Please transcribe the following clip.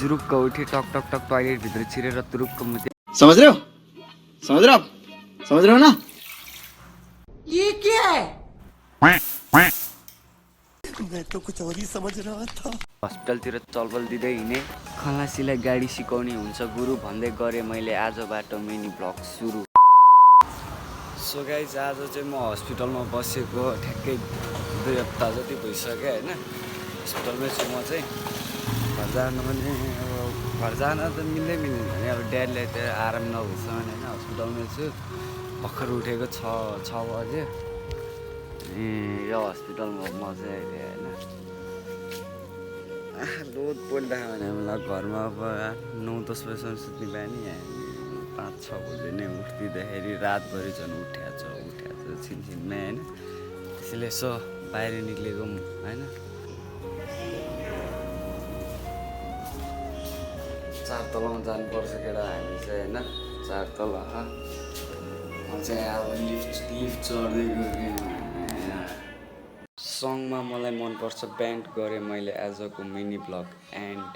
जुरुक्क उठेँ, talk talk talk टोयलेटभित्र छिरेर तुरुक्क मुतेँ। समझ रहे हो? समझ रहे हो आप? समझ रहे हो ना? हस्पिटलतिर चलबल दिँदै हिँडेँ। खलासीलाई गाडी सिकाउने हुन्छ गुरु भन्दै गरेँ मैले आजबाट मिनी ब्लग सुरु। सो गाइज आज चाहिँ म हस्पिटलमा बसेको ठ्याक्कै 2 हप्ता जति भइसक्यो होइन। हस्पिटलमै छु म चाहिँ। घर जान पनि अब घर जान त मिल्दैन नि अब ड्याडीलाई त आराम नभएसम्म होइन। हस्पिटलमै छु। भर्खर उठेको 6 बज्यो। यो हस्पिटलमा म चाहिँ अहिले होइन लोड परिरहेको भने मलाई घरमा अब 9-10 बजीसम्म सुत्ने बानी 5-6 बजी नै उठिदिँदाखेरि रातभरि झन् उठ्याएको छ छिनछिनमै होइन। त्यसैले यसो बाहिर निक्लेको होइन। 4 तलामा जानुपर्छ केटा हामी चाहिँ होइन। 4 तला म चाहिँ अब लिफ्ट चढ्दै गएँ। सङमा मलाई मनपर्छ ब्यान्ड गरेँ मैले आजको मिनी ब्लग एन्ड